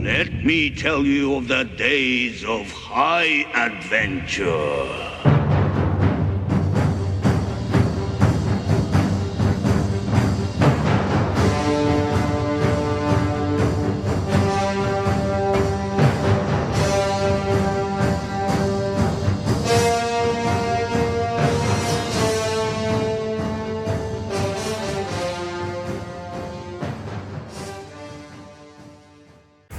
Let me tell you of the days of high adventure.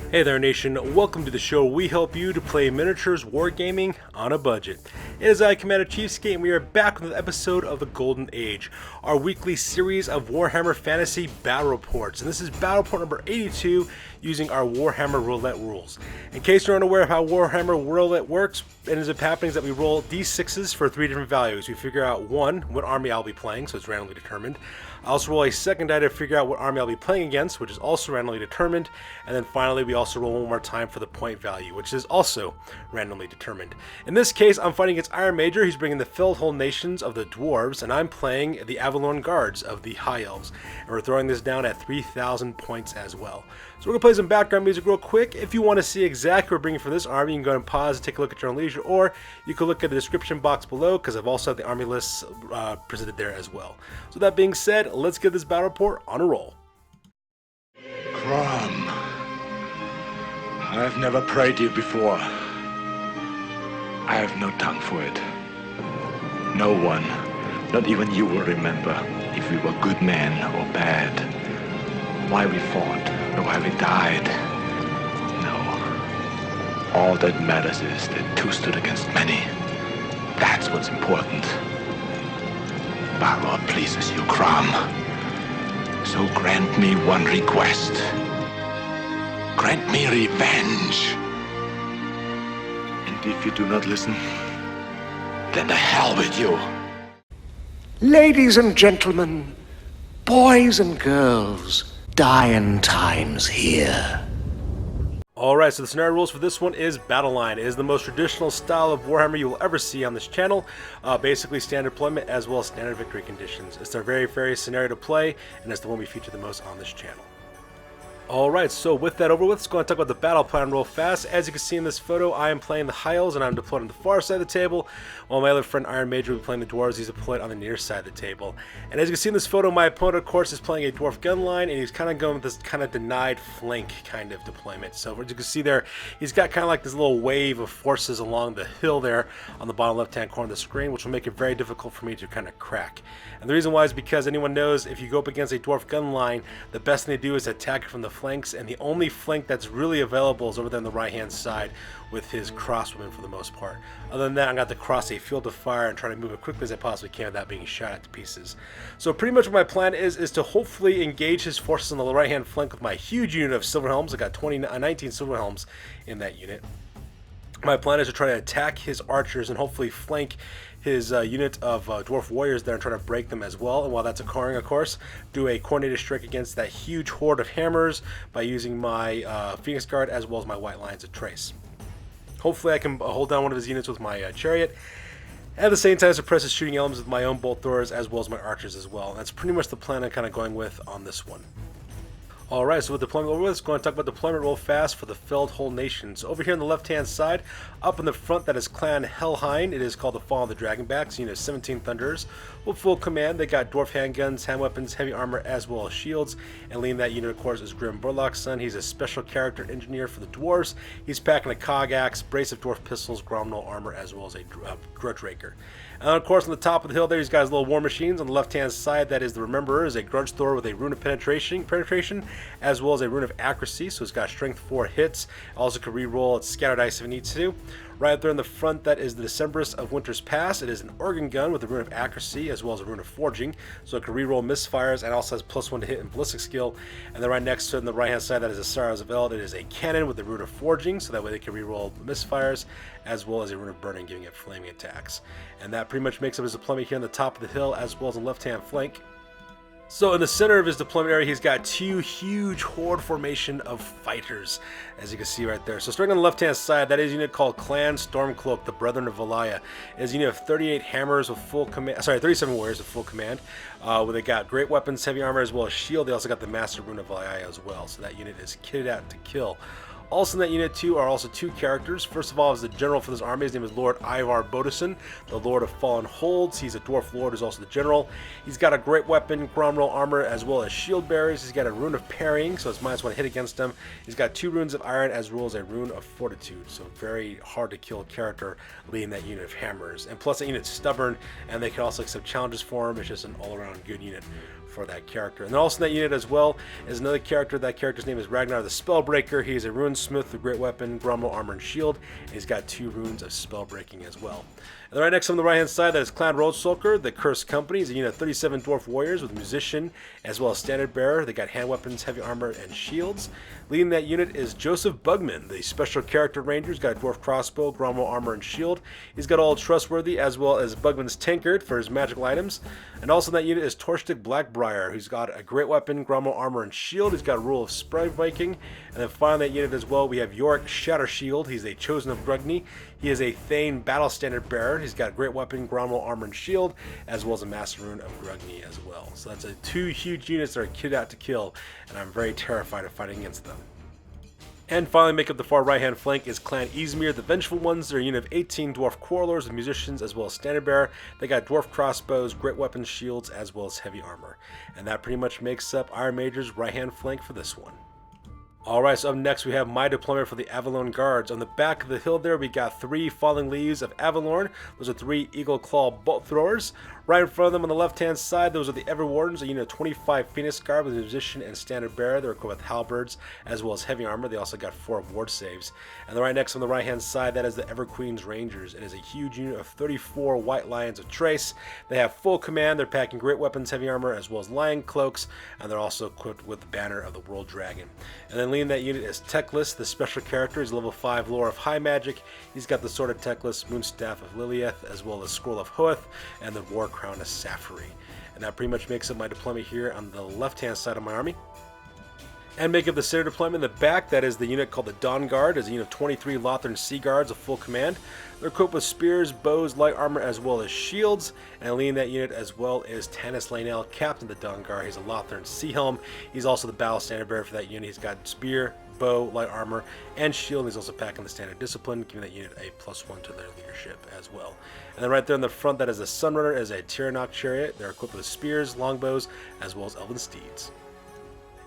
Hey there nation, welcome to the show where we help you to play miniatures wargaming on a budget. It is I, Commander CheapSkate, and we are back with an episode of the Golden Age, our weekly series of Warhammer Fantasy Battle Reports, and this is Battle Report number 82 using our Warhammer Roulette rules. In case you're unaware of how Warhammer Roulette works, what ends up happening is that we roll d6s for 3 different values. We figure out 1, what army I'll be playing, so it's randomly determined. I also roll a second die to figure out what army I'll be playing against, which is also randomly determined. And then finally, we also roll one more time for the point value, which is also randomly determined. In this case, I'm fighting against Iron Major. He's bringing the Fell-Hold Nations of the Dwarves, and I'm playing the Avelorn Guards of the High Elves. And we're throwing this down at 3,000 points as well. So we're going to play some background music real quick. If you want to see exactly what we're bringing for this army, you can go ahead and pause and take a look at your own leisure, or you can look at the description box below, because I've also had the army lists presented there as well. So that being said, let's get this battle report on a roll. Crom, I've never prayed you before. I have no tongue for it. No one, not even you, will remember if we were good men or bad, why we fought or why we died. No. All that matters is that two stood against many. That's what's important. Balor pleases you, Crom. So grant me one request. Grant me revenge. And if you do not listen, then to hell with you. Ladies and gentlemen, boys and girls, dying times here. Alright, so the scenario rules for this one is Battle Line. It is the most traditional style of Warhammer you will ever see on this channel. Basically standard deployment as well as standard victory conditions. It's our very scenario to play, and it's the one we feature the most on this channel. Alright, so with that over with, let's go and talk about the battle plan real fast. As you can see in this photo, I am playing the High Elves and I'm deployed on the far side of the table, while my other friend Iron Major will be playing the Dwarves. He's deployed on the near side of the table. And as you can see in this photo, my opponent, of course, is playing a Dwarf gun line, and he's kind of going with this kind of denied flank kind of deployment. So as you can see there, he's got kind of like this little wave of forces along the hill there on the bottom left-hand corner of the screen, which will make it very difficult for me to kind of crack. And the reason why is because anyone knows if you go up against a Dwarf gun line, the best thing to do is attack from the flanks, and the only flank that's really available is over there on the right-hand side with his crossbowmen for the most part. Other than that, I'm going to have to cross a field of fire and try to move as quickly as I possibly can without being shot at to pieces. So pretty much what my plan is to hopefully engage his forces on the right-hand flank with my huge unit of Silver Helms. I got 19 Silver Helms in that unit. My plan is to try to attack his archers and hopefully flank his unit of Dwarf Warriors there and try to break them as well. And while that's occurring, of course, do a coordinated strike against that huge horde of hammers by using my Phoenix Guard as well as my White Lions of Trace. Hopefully I can hold down one of his units with my Chariot. At the same time, suppress his shooting elements with my own bolt throwers as well as my archers as well. And that's pretty much the plan I'm kind of going with on this one. Alright, so with deployment over, let's go and talk about deployment real fast for the Fell-Hold Nations. Over here on the left-hand side, up in the front, that is Clan Helheim. It is called the Fall of the Dragonbacks. Unit of 17 Thunderers with full command. They got dwarf handguns, hand weapons, heavy armor, as well as shields. And leading that unit, of course, is Grim Burlock's son. He's a special character engineer for the dwarves. He's packing a cog axe, brace of dwarf pistols, Gromnol armor, as well as a grudge raker. And of course, on the top of the hill there, he's got his little war machines. On the left-hand side, that is the Rememberer, is a grudge thrower with a rune of penetration, as well as a rune of accuracy. So it's got strength 4 hits. Also can re-roll its scattered dice if it needs to. Right up there in the front, that is the Decemberist of Winter's Pass. It is an organ gun with a rune of accuracy as well as a rune of forging, so it can re-roll misfires and also has +1 to hit and ballistic skill. And then right next to it on the right-hand side, that is a Sorrows of Eld. It is a cannon with a rune of forging, so that way they can re-roll misfires as well as a rune of burning, giving it flaming attacks. And that pretty much makes up his deployment here on the top of the hill as well as on the left-hand flank. So in the center of his deployment area, he's got 2 huge horde formation of fighters, as you can see right there. So starting on the left-hand side, that is a unit called Clan Stormcloak, the Brethren of Valia. It is a unit of 38 hammers with full command, 37 warriors with full command. Where they got great weapons, heavy armor, as well as shield. They also got the Master Rune of Valia as well. So that unit is kitted out to kill. Also in that unit too are also 2 characters. First of all is the general for this army. His name is Lord Ivar Bodison, the Lord of Fallen Holds. He's a dwarf lord who's also the general. He's got a great weapon, Gromroll armor, as well as shield bearers. He's got a rune of parrying, so it's -1 hit against him. He's got 2 runes of iron as well as a rune of fortitude, so very hard to kill character leading that unit of hammers. And plus that unit's stubborn, and they can also accept challenges for him. It's just an all-around good unit for that character. And then also in that unit as well is another character. That character's name is Ragnar the Spellbreaker. He is a runesmith with great weapon, Gromroll armor, and shield. And he's got 2 runes of spellbreaking as well. And right next on the right hand side, that is Clan Roadsulker, the Cursed Company. He's a unit of 37 dwarf warriors with musician as well as standard bearer. They got hand weapons, heavy armor, and shields. Leading that unit is Joseph Bugman, the special character ranger. He's got a dwarf crossbow, Gromroll armor, and shield. He's got all trustworthy as well as Bugman's tankard for his magical items. And also in that unit is Torstick Blackbriar, who's got a great weapon, Gromroll armor, and shield. He's got a rule of Sprite Viking. And then finally in that unit as well, we have Yorick Shattershield. He's a chosen of Grugny. He is a Thane battle standard bearer. He's got a great weapon, Gromroll armor, and shield, as well as a master rune of Grugny as well. So that's 2 huge units that are kitted out to kill, and I'm very terrified of fighting against them. And finally, make up the far right hand flank is Clan Izmir, the Vengeful Ones. They're a unit of 18 dwarf quarrelers with musicians as well as standard bearer. They got dwarf crossbows, great weapons, shields, as well as heavy armor. And that pretty much makes up Iron Major's right hand flank for this one. Alright, so up next we have my deployment for the Avelorn Guards. On the back of the hill there, we got 3 Falling Leaves of Avelorn. Those are 3 Eagle Claw bolt throwers. Right in front of them on the left-hand side, those are the Everwardens, a unit of 25 Phoenix Guard with musician and standard bearer. They're equipped with halberds as well as heavy armor. They also got 4 ward saves. And then right next on the right-hand side, that is the Everqueen's Rangers. It is a huge unit of 34 White Lions of Trace. They have full command. They're packing great weapons, heavy armor, as well as lion cloaks, and they're also equipped with the banner of the World Dragon. And then leading that unit is Teclis, the special character. He's level 5 lore of high magic. He's got the Sword of Teclis, Moonstaff of Lileath, as well as Scroll of Hoeth, and the War Crown of Saphery. And that pretty much makes up my deployment here on the left-hand side of my army. And make up the center deployment in the back, that is the unit called the Dawn Guard. It's a unit of 23 Lothern Sea Guards of full command. They're equipped with spears, bows, light armor, as well as shields. And leading that unit as well is Tanis Lainel, captain of the Dawn Guard. He's a Lothern Sea Helm. He's also the battle standard bearer for that unit. He's got spear, bow, light armor, and shield. He's also packing the standard discipline, giving that unit a +1 to their leadership as well. And then right there in the front, that is the Sunrunner, is a Tyrion chariot. They're equipped with spears, longbows, as well as elven steeds.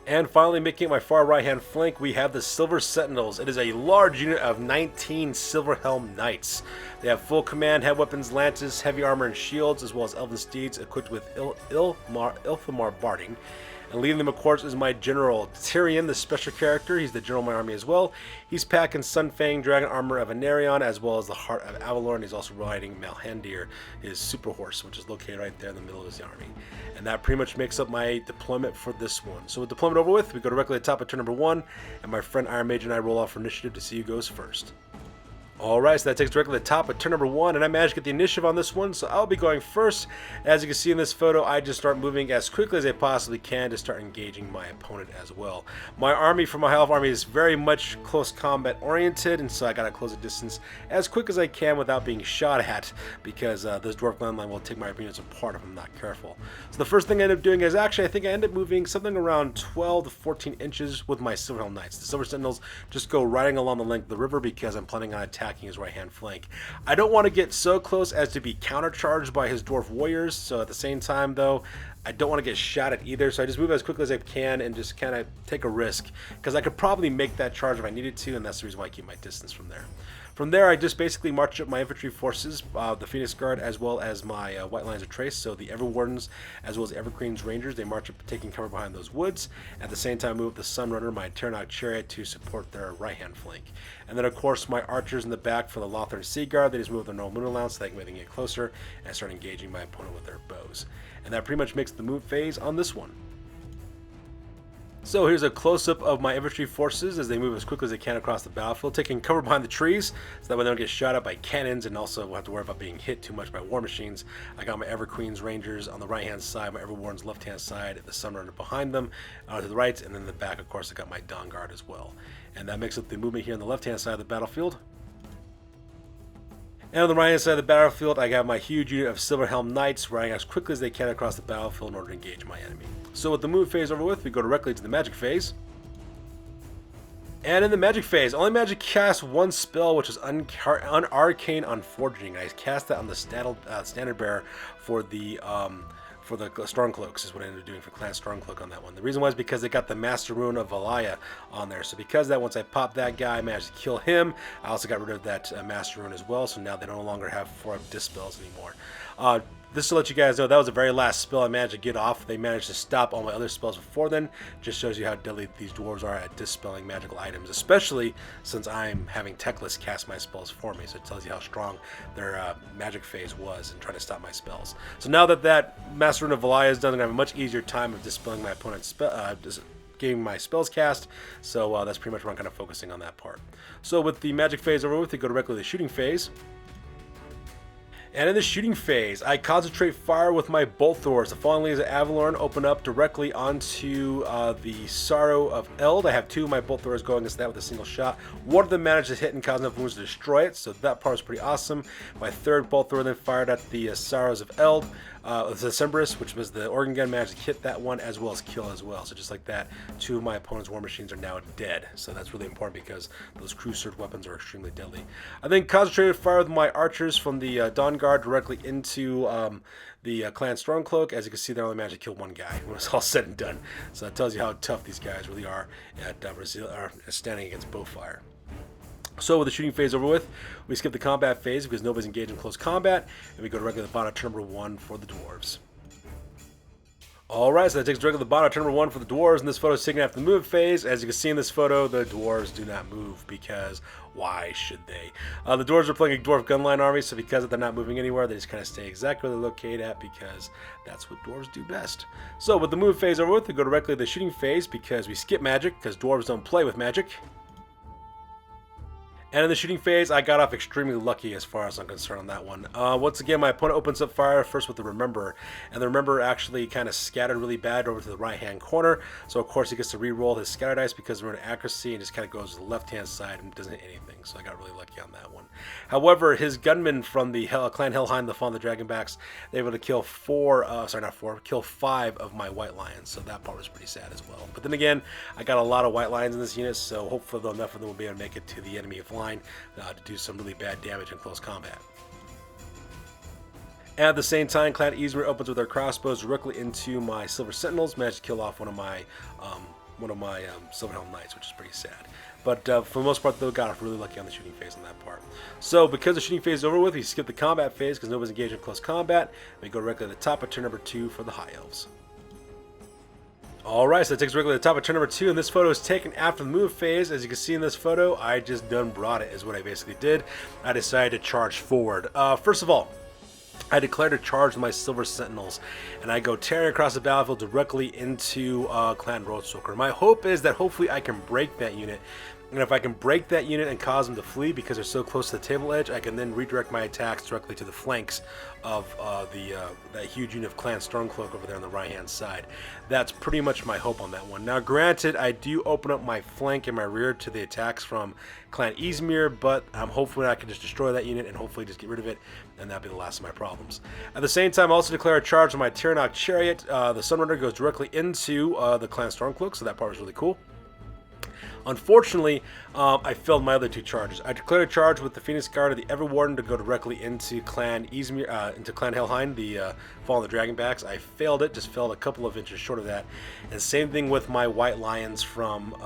And finally, making my far right-hand flank, we have the Silver Sentinels. It is a large unit of 19 Silver Helm Knights. They have full command, heavy weapons, lances, heavy armor, and shields, as well as elven steeds equipped with Ilthamar Barding. And leading them, of course, is my General Tyrion, the special character. He's the general of my army as well. He's packing Sunfang dragon armor of Aenarion, as well as the Heart of Avelorn. He's also riding Malhandir, his super horse, which is located right there in the middle of his army. And that pretty much makes up my deployment for this one. So with deployment over with, we go directly to the top of turn number 1, and my friend Iron Mage and I roll off for initiative to see who goes first. Alright, so that takes directly to the top of turn number 1, and I managed to get the initiative on this one, so I'll be going first. As you can see in this photo, I just start moving as quickly as I possibly can to start engaging my opponent as well. My army, for my High Elf army, is very much close combat oriented, and so I gotta close the distance as quick as I can without being shot at, because this Dwarf landline will take my units apart if I'm not careful. So the first thing I end up doing is actually, I think I end up moving something around 12 to 14 inches with my Silver Helm Knights. The Silver Sentinels just go riding along the length of the river because I'm planning on attacking his right hand flank. I don't want to get so close as to be countercharged by his dwarf warriors, so at the same time though, I don't want to get shot at either, so I just move as quickly as I can and just kind of take a risk, because I could probably make that charge if I needed to, and that's the reason why I keep my distance from there. From there, I just basically march up my infantry forces, the Phoenix Guard, as well as my White Lions of Trace, so the Everwardens, as well as the Everqueen's Rangers. They march up, taking cover behind those woods. At the same time, move up the Sunrunner, my Tyrion chariot, to support their right-hand flank. And then, of course, my archers in the back for the Lothern Sea Guard. They just move their normal moon allowance so they can get closer and start engaging my opponent with their bows. And that pretty much makes the move phase on this one. So here's a close-up of my infantry forces as they move as quickly as they can across the battlefield, taking cover behind the trees so that way they don't get shot at by cannons and also won't have to worry about being hit too much by war machines. I got my Everqueen's Rangers on the right-hand side, my Everwarden's left-hand side, the Sunrunner behind them to the right, and then in the back, of course, I got my Dawn Guard as well. And that makes up the movement here on the left-hand side of the battlefield. And on the right-hand side of the battlefield, I got my huge unit of Silver Helm Knights riding as quickly as they can across the battlefield in order to engage my enemy. So with the move phase over with, we go directly to the magic phase. And in the magic phase, only magic cast one spell, which is Unarcane Unforging. I cast that on the standard bearer for the Stormcloaks is what I ended up doing for Clan Stormcloak on that one. The reason was because they got the Master Rune of Valaya on there. So because of that, once I popped that guy, I managed to kill him. I also got rid of that Master Rune as well. So now they no longer have 4-up dispels anymore. This to let you guys know, that was the very last spell I managed to get off. They managed to stop all my other spells before then. Just shows you how deadly these dwarves are at dispelling magical items, especially since I'm having Teclis cast my spells for me. So it tells you how strong their magic phase was in trying to stop my spells. So now that that Master Rune of Valaya is done, I'm going to have a much easier time of dispelling my opponent's getting my spells cast. So that's pretty much what I'm kind of focusing on that part. So with the magic phase over with, we go directly to the shooting phase. And in the shooting phase, I concentrate fire with my bolt throwers. The Falling Leaves of Avelorn open up directly onto the Sorrow of Eld. I have 2 of my bolt throwers going against that with a single shot. One of them managed to hit and cause enough wounds to destroy it, so that part was pretty awesome. My 3rd bolt thrower then fired at the Sorrows of Eld. The Decemberus, which was the organ gun, managed to hit that one as well as kill as well. So just like that, 2 of my opponent's war machines are now dead. So that's really important because those cruiser weapons are extremely deadly. I then concentrated fire with my archers from the Dawn Guard directly into the Clan Stormcloak. As you can see, they only managed to kill 1 guy when it's all said and done. So that tells you how tough these guys really are at standing against bow fire. So with the shooting phase over with, we skip the combat phase because nobody's engaged in close combat, and we go directly to the bottom turn number 1 for the dwarves. Alright, so that takes directly to the bottom turn number 1 for the dwarves, and this photo is taken after the move phase. As you can see in this photo, the dwarves do not move because why should they? The dwarves are playing a dwarf gunline army, so because they're not moving anywhere, they just kind of stay exactly where they're located at because that's what dwarves do best. So with the move phase over with, we go directly to the shooting phase because we skip magic because dwarves don't play with magic. And in the shooting phase, I got off extremely lucky as far as I'm concerned on that one. Once again, my opponent opens up fire first with the Remember, and the Remember actually kind of scattered really bad over to the right-hand corner. So of course he gets to re-roll his scatter dice because we're in accuracy and just kind of goes to the left-hand side and doesn't hit anything. So I got really lucky on that one. However, his gunmen from the Clan Helheim, the Fallen the Dragonbacks, they were able to kill kill 5 of my White Lions. So that part was pretty sad as well. But then again, I got a lot of White Lions in this unit, so hopefully enough of them will be able to make it to the enemy of line to do some really bad damage in close combat. And at the same time, Clan Ysmir opens with their crossbows directly into my Silver Sentinels, managed to kill off one of my Silver Helm Knights, which is pretty sad. But for the most part, though, got off really lucky on the shooting phase on that part. So because the shooting phase is over with, we skip the combat phase because nobody's engaged in close combat. We go directly to the top of turn number 2 for the High Elves. Alright, so that takes directly to the top of turn number 2, and this photo is taken after the move phase. As you can see in this photo, I just done brought it, is what I basically did. I decided to charge forward. First of all, I declared a charge with my Silver Sentinels, and I go tearing across the battlefield directly into Clan Roadstoker. My hope is that hopefully I can break that unit, and if I can break that unit and cause them to flee because they're so close to the table edge, I can then redirect my attacks directly to the flanks of that huge unit of Clan Stormcloak over there on the right-hand side. That's pretty much my hope on that one. Now, granted, I do open up my flank and my rear to the attacks from Clan Ysmir, but hopefully I can just destroy that unit and hopefully just get rid of it, and that'll be the last of my problems. At the same time, I also declare a charge on my Tyrion Chariot. The Sunrunner goes directly into the Clan Stormcloak, so that part was really cool. Unfortunately, I failed my other 2 charges. I declared a charge with the Phoenix Guard of the Everwarden to go directly into Clan Ysmir, into Clan Helheim, the Fallen the Dragonbacks. I failed it, just fell a couple of inches short of that. And same thing with my White Lions from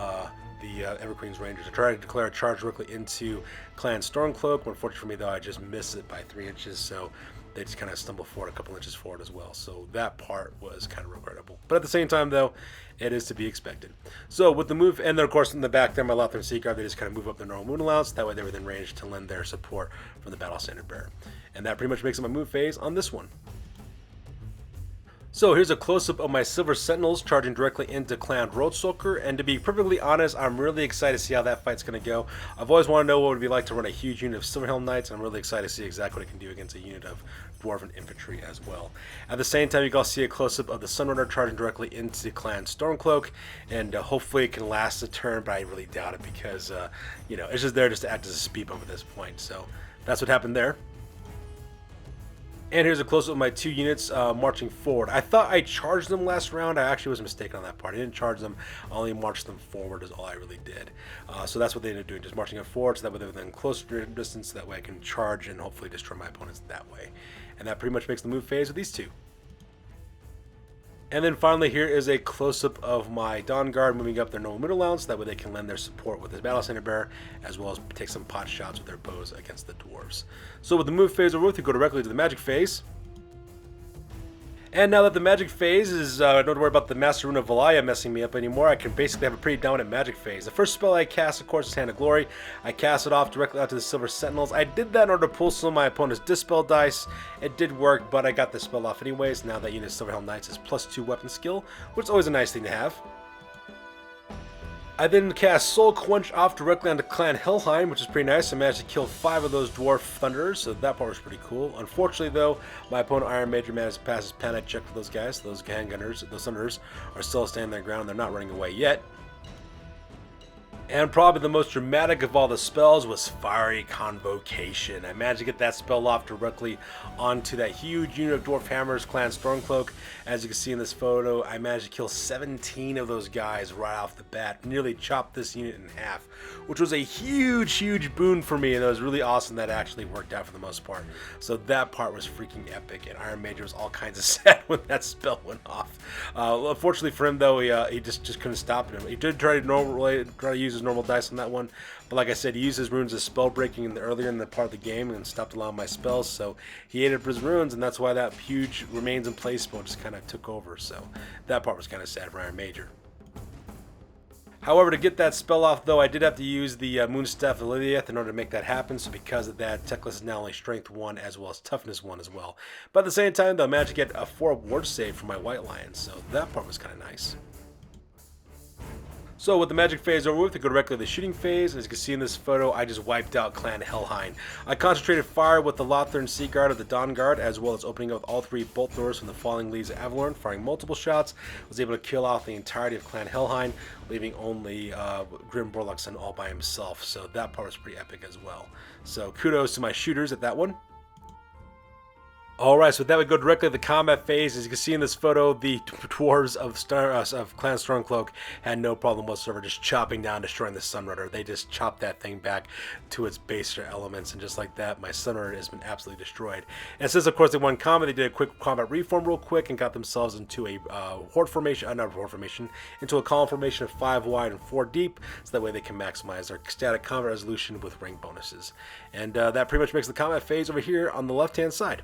the Everqueen's Rangers. I tried to declare a charge directly into Clan Stormcloak. Unfortunately for me, though, I just missed it by 3 inches, so they just kind of stumbled forward a couple inches forward as well. So that part was kind of regrettable. But at the same time, though, it is to be expected. So with the move, and then of course in the back there, my Lothern Sea Guard, they just kind of move up their normal moon allowance. That way they were then ranged to lend their support from the Battle Standard Bearer. And that pretty much makes it my move phase on this one. So here's a close-up of my Silver Sentinels charging directly into Clan Roadstoker, and to be perfectly honest, I'm really excited to see how that fight's going to go. I've always wanted to know what it would be like to run a huge unit of Silver Helm Knights, and I'm really excited to see exactly what it can do against a unit of Dwarven Infantry as well. At the same time, you can also see a close-up of the Sunrunner charging directly into Clan Stormcloak, and hopefully it can last a turn, but I really doubt it because, you know, it's just there just to act as a speed bump at this point. So that's what happened there. And here's a close-up of my 2 units marching forward. I thought I charged them last round. I actually was mistaken on that part. I didn't charge them. I only marched them forward is all I really did. So that's what they ended up doing, just marching them forward so that way they're within closer distance. So that way I can charge and hopefully destroy my opponents that way. And that pretty much makes the move phase with these 2. And then finally here is a close-up of my Dawn Guard moving up their normal middle allowance, so that way they can lend their support with his Battle Standard Bearer, as well as take some pot shots with their bows against the dwarves. So with the move phase over with, we go directly to the magic phase. And now that the magic phase is, I don't have to worry about the Master Rune of Valaya messing me up anymore, I can basically have a pretty dominant magic phase. The first spell I cast, of course, is Hand of Glory. I cast it off directly out to the Silver Sentinels. I did that in order to pull some of my opponent's Dispel dice. It did work, but I got the spell off anyways. Now that unit Silver Helm Knights is +2 weapon skill, which is always a nice thing to have. I then cast Soul Quench off directly onto Clan Helheim, which is pretty nice. I managed to kill 5 of those Dwarf Thunderers, so that part was pretty cool. Unfortunately, though, my opponent Iron Major managed to pass his panic check for those guys. Those handgunners, those Thunderers, are still standing their ground. They're not running away yet. And probably the most dramatic of all the spells was Fiery Convocation. I managed to get that spell off directly onto that huge unit of Dwarf Hammers, Clan Stormcloak. As you can see in this photo, I managed to kill 17 of those guys right off the bat. Nearly chopped this unit in half, which was a huge boon for me, and it was really awesome that it actually worked out for the most part. So that part was freaking epic, and Iron Major was all kinds of sad when that spell went off. Unfortunately for him, though, he just couldn't stop him. He did try to use his normal dice on that one, but like I said, he used his runes as spell breaking earlier in the part of the game and stopped allowing my spells, so he ate up his runes, and that's why that huge remains in place spell just kind of took over. So that part was kind of sad for Iron Major. However, to get that spell off, though, I did have to use the Moonstaff of Lileath in order to make that happen. So because of that, Teclis is now only Strength 1 as well as Toughness 1 as well. But at the same time, though, I managed to get a 4 ward save for my White Lion, so that part was kind of nice. So with the magic phase over with, we go directly to the shooting phase. As you can see in this photo, I just wiped out Clan Helheim. I concentrated fire with the Lothern Sea Guard of the Dawn Guard, as well as opening up with all 3 bolt throwers from the Falling Leaves of Avelorn, firing multiple shots. I was able to kill off the entirety of Clan Helheim, leaving only Grim Borlaugson all by himself. So that part was pretty epic as well. So kudos to my shooters at that one. Alright, so with that we go directly to the combat phase. As you can see in this photo, the dwarves of Clan Stormcloak had no problem whatsoever just chopping down, destroying the Sunrunner. They just chopped that thing back to its baser elements, and just like that, my Sunrunner has been absolutely destroyed. And since, of course, they won combat, they did a quick combat reform real quick and got themselves into a horde formation, not horde formation, into a column formation of 5 wide and 4 deep, so that way they can maximize their static combat resolution with rank bonuses. And that pretty much makes the combat phase over here on the left-hand side.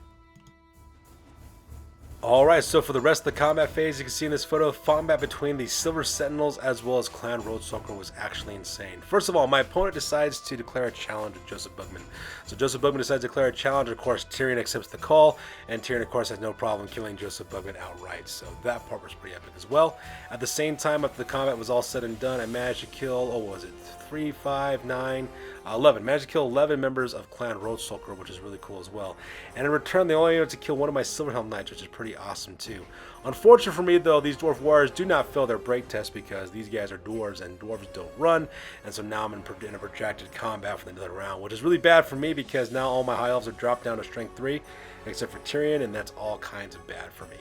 Alright, so for the rest of the combat phase, you can see in this photo, combat between the Silver Sentinels as well as Clan Roadsucker was actually insane. First of all, my opponent decides to declare a challenge with Joseph Bugman. So Joseph Bugman decides to declare a challenge. Of course, Tyrion accepts the call, and Tyrion, of course, has no problem killing Joseph Bugman outright. So that part was pretty epic as well. At the same time, after the combat was all said and done, I managed to kill, 3, 5, 9, 11. Managed to kill 11 members of Clan Roadsucker, which is really cool as well. And in return, they only able to kill one of my Silver Helm Knights, which is pretty awesome too. Unfortunate for me, though, these Dwarf Warriors do not fail their break test because these guys are dwarves and dwarves don't run, and so now I'm in a protracted combat for the another round, which is really bad for me because now all my High Elves are dropped down to Strength 3, except for Tyrion, and that's all kinds of bad for me.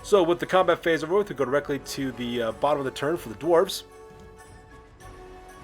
So with the combat phase over with, we go directly to the bottom of the turn for the Dwarves.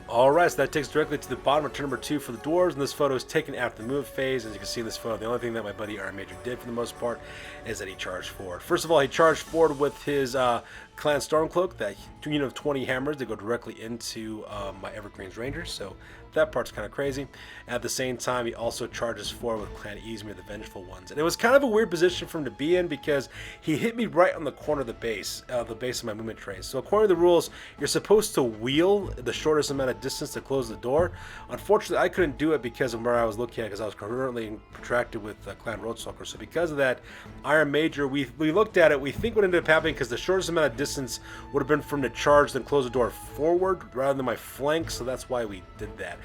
Alright, so that takes directly to the bottom of turn number 2 for the Dwarves, and this photo is taken after the move phase. As you can see in this photo, the only thing that my buddy Iron Major did for the most part is that he charged forward. First of all, he charged forward with his Clan Stormcloak, that unit of 20 hammers that go directly into my Evergreen's Rangers, so that part's kind of crazy. At the same time, he also charges forward with Clan Izmir, the Vengeful Ones. And it was kind of a weird position for him to be in because he hit me right on the corner of the base of my movement trace. So according to the rules, you're supposed to wheel the shortest amount of distance to close the door. Unfortunately, I couldn't do it because of where I was looking at, because I was currently protracted with Clan Roadsucker. So because of that, Iron Major, we looked at it, we think what ended up happening, because the shortest amount of distance would have been from the charge, then close the door forward rather than my flank, so that's why we did that.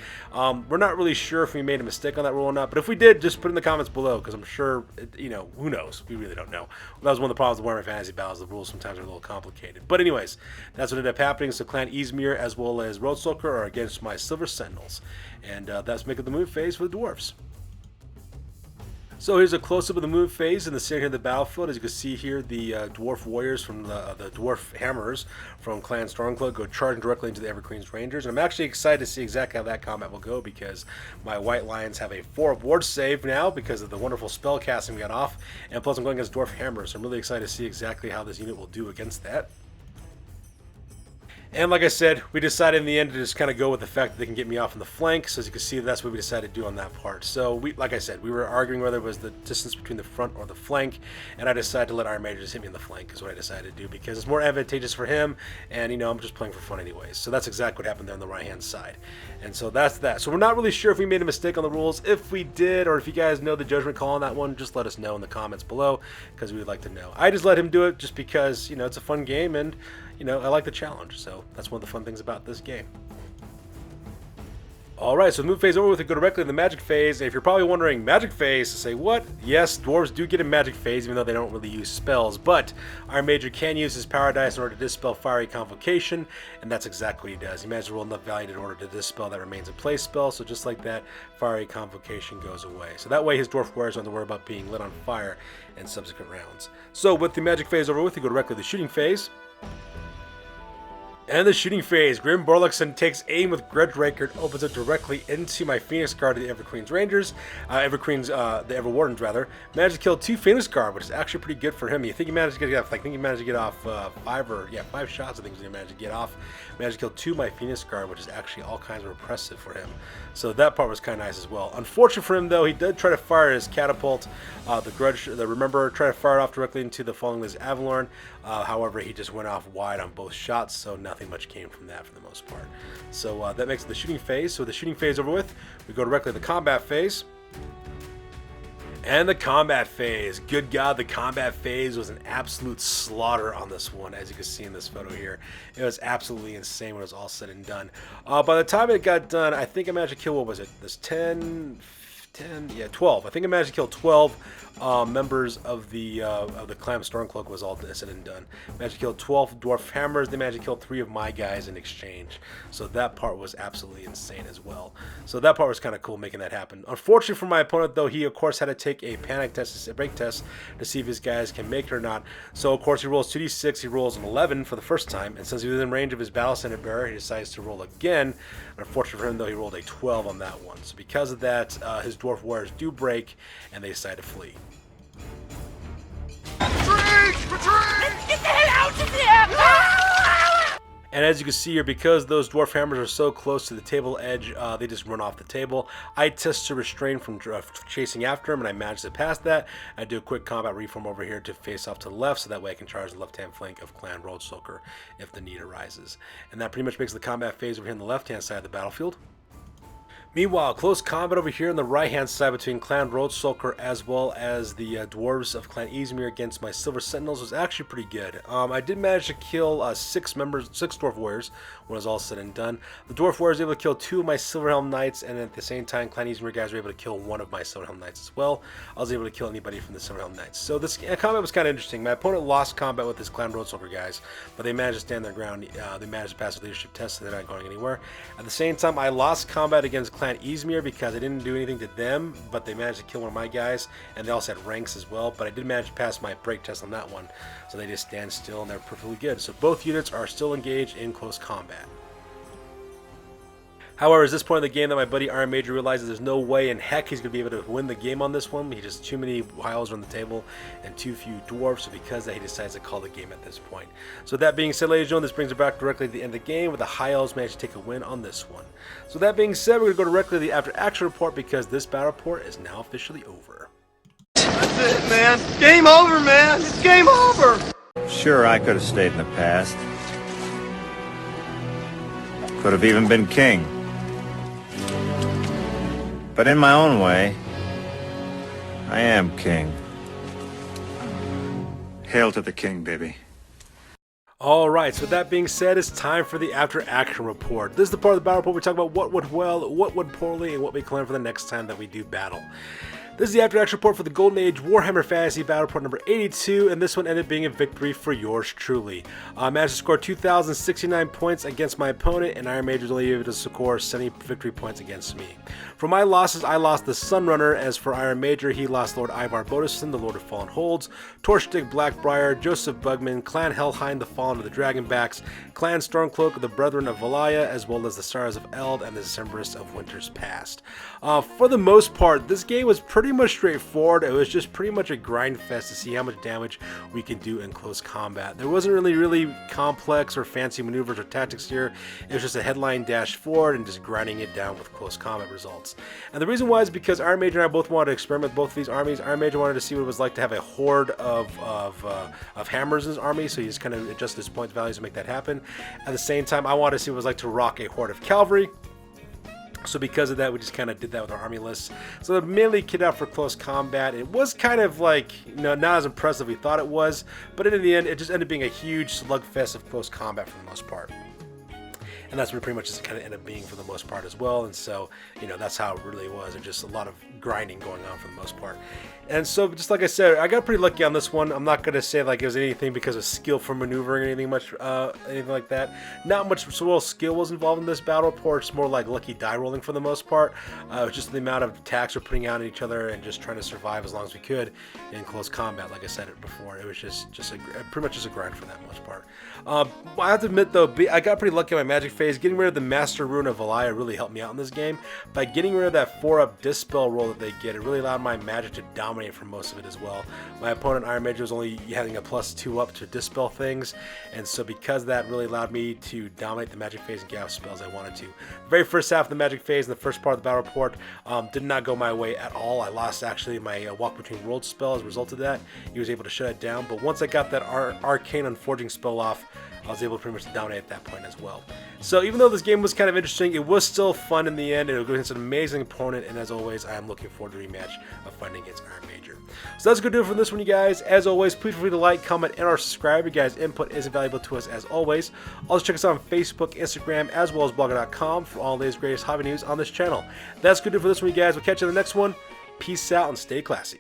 We're not really sure if we made a mistake on that rule or not, but if we did, just put it in the comments below, because I'm sure, who knows? We really don't know. That was one of the problems with Warhammer Fantasy Battles. The rules sometimes are a little complicated. But anyways, that's what ended up happening. So Clan Izmir as well as Roadsucker are against my Silver Sentinels. And that's making the move phase for the Dwarves. So here's a close-up of the move phase in the center of the battlefield. As you can see here, the dwarf warriors from the dwarf hammers from Clan Stormcloak go charging directly into the Everqueen's Rangers. And I'm actually excited to see exactly how that combat will go, because my White Lions have a 4 ward save now because of the wonderful spell casting we got off. And plus I'm going against dwarf hammers, so I'm really excited to see exactly how this unit will do against that. And like I said, we decided in the end to just kind of go with the fact that they can get me off on the flank. So as you can see, that's what we decided to do on that part. So like I said, we were arguing whether it was the distance between the front or the flank, and I decided to let Iron Major just hit me in the flank is what I decided to do, because it's more advantageous for him, and you know, I'm just playing for fun anyways. So that's exactly what happened there on the right hand side. And so that's that. So we're not really sure if we made a mistake on the rules. If we did, or if you guys know the judgment call on that one, just let us know in the comments below, because we would like to know. I just let him do it just because, you know, it's a fun game, and you know, I like the challenge, so that's one of the fun things about this game. Alright, so the move phase over with, we go directly to the magic phase. And if you're probably wondering, magic phase, to say what? Yes, dwarves do get a magic phase, even though they don't really use spells, but Iron Major can use his power dice in order to dispel fiery convocation, and that's exactly what he does. He manages to roll enough value in order to dispel that remains in place spell, so just like that, fiery convocation goes away. So that way his dwarf warriors don't have to worry about being lit on fire in subsequent rounds. So with the magic phase over with, we go directly to the shooting phase. And the shooting phase, Grim Borlexon takes aim with Grudgeraker and opens it directly into my Phoenix Guard of the Everqueen's Rangers. The Everwardens rather. Managed to kill 2 Phoenix Guard, which is actually pretty good for him. You think he managed to get off, 5 shots, I think he managed to get off. Managed to kill 2 of my Phoenix Guard, which is actually all kinds of impressive for him. So that part was kind of nice as well. Unfortunate for him though, he did try to fire his catapult, the Remember, try to fire it off directly into the Falling Elves Avelorn. However, he just went off wide on both shots, so nothing much came from that for the most part. So that makes it the shooting phase. So the shooting phase over with, we go directly to the combat phase. And the combat phase. Good God, the combat phase was an absolute slaughter on this one, as you can see in this photo here. It was absolutely insane when it was all said and done. By the time it got done, I think I managed to kill, what was it? This 12. I think I managed to kill 12 members of the Clan Stormcloak was all said and done. Managed to kill 12 dwarf hammers. They managed to kill 3 of my guys in exchange. So that part was absolutely insane as well. So that part was kind of cool making that happen. Unfortunately for my opponent though, he of course had to take a panic test, a break test, to see if his guys can make it or not. So of course he rolls 2d6. He rolls an 11 for the first time, and since he was in range of his battle standard bearer, he decides to roll again. Unfortunately for him though, he rolled a 12 on that one. So because of that, his dwarf warriors do break, and they decide to flee. Retreat! Retreat! Get the hell out of here! And as you can see here, because those dwarf hammers are so close to the table edge, they just run off the table. I test to restrain from chasing after him, and I managed to pass that. I do a quick combat reform over here to face off to the left, so that way I can charge the left-hand flank of Clan Roadsoaker if the need arises. And that pretty much makes the combat phase over here on the left-hand side of the battlefield. Meanwhile, close combat over here on the right-hand side between Clan Roadsoaker as well as the dwarves of Clan Izmir against my Silver Sentinels was actually pretty good. I did manage to kill 6 dwarf warriors when it was all said and done. The dwarf warriors were able to kill 2 of my Silver Helm Knights, and at the same time, Clan Izmir guys were able to kill 1 of my Silver Helm Knights as well. I was able to kill anybody from the Silver Helm Knights. So this combat was kind of interesting. My opponent lost combat with his Clan Roadsoaker guys, but they managed to stand their ground. They managed to pass the leadership test, so they're not going anywhere. At the same time, I lost combat against Clan Izmir because I didn't do anything to them, but they managed to kill one of my guys, and they also had ranks as well, but I did manage to pass my break test on that one, so they just stand still and they're perfectly good. So both units are still engaged in close combat. However, at this point in the game that my buddy Iron Major realizes there's no way in heck he's going to be able to win the game on this one. He just too many High Elves on the table and too few dwarves, so because of that he decides to call the game at this point. So that being said, ladies and gentlemen, this brings us back directly to the end of the game with the High Elves managed to take a win on this one. So that being said, we're going to go directly to the after action report because this battle report is now officially over. That's it, man. Game over, man. It's game over. Sure, I could have stayed in the past. Could have even been king. But in my own way, I am king. Hail to the king, baby. Alright, so with that being said, it's time for the after action report. This is the part of the battle report we talk about what went well, what went poorly, and what we can learn for the next time that we do battle. This is the After Action report for the Golden Age Warhammer Fantasy Battle Report number 82, and this one ended up being a victory for yours truly. I managed to score 2,069 points against my opponent, and Iron Mage was only able to score 70 victory points against me. For my losses, I lost the Sunrunner. As for Iron Major, he lost Lord Ivar Bodison, the Lord of Fallen Holds, Torchstick Blackbriar, Joseph Bugman, Clan Helheim, the Fallen of the Dragonbacks, Clan Stormcloak, the Brethren of Valaya, as well as the Stars of Eld and the Decemberists of Winter's Past. For the most part, this game was pretty much straightforward. It was just pretty much a grind fest to see how much damage we can do in close combat. There wasn't really complex or fancy maneuvers or tactics here. It was just a headline dash forward and just grinding it down with close combat results. And the reason why is because Iron Major and I both wanted to experiment with both of these armies. Iron Major wanted to see what it was like to have a horde of hammers in his army, so he just kind of adjusted his point values to make that happen. At the same time, I wanted to see what it was like to rock a horde of cavalry. So because of that, we just kind of did that with our army lists. So the mainly kit out for close combat. It was kind of like, not as impressive as we thought it was, but in the end, it just ended up being a huge slugfest of close combat for the most part. And that's what it pretty much just kind of ended up being for the most part as well. And so, that's how it really was. It just a lot of grinding going on for the most part. And so, just like I said, I got pretty lucky on this one. I'm not going to say like it was anything because of skill for maneuvering or anything like that. Not much skill was involved in this battle report. It's more like lucky die rolling for the most part. It was just the amount of attacks we're putting out at each other and just trying to survive as long as we could in close combat. Like I said it before, it was just pretty much just a grind for that most part. I have to admit though, I got pretty lucky on my magic phase. Getting rid of the Master Rune of Valaya really helped me out in this game. By getting rid of that 4-up Dispel roll that they get, it really allowed my magic to dominate for most of it as well. My opponent Iron Major was only having a +2 up to Dispel things, and so because that really allowed me to dominate the magic phase and get out spells I wanted to. The very first half of the magic phase and the first part of the battle report did not go my way at all. I lost actually my Walk Between Worlds spell as a result of that. He was able to shut it down, but once I got that Arcane Unforging spell off, I was able to pretty much dominate at that point as well. So even though this game was kind of interesting, it was still fun in the end. It was against an amazing opponent, and as always, I am looking forward to a rematch of fighting against Iron Major. So that's going to do it for this one, you guys. As always, please feel free to like, comment, and or subscribe. You guys' input is invaluable to us as always. Also check us out on Facebook, Instagram, as well as blogger.com for all the latest greatest hobby news on this channel. That's going to do it for this one, you guys. We'll catch you in the next one. Peace out and stay classy.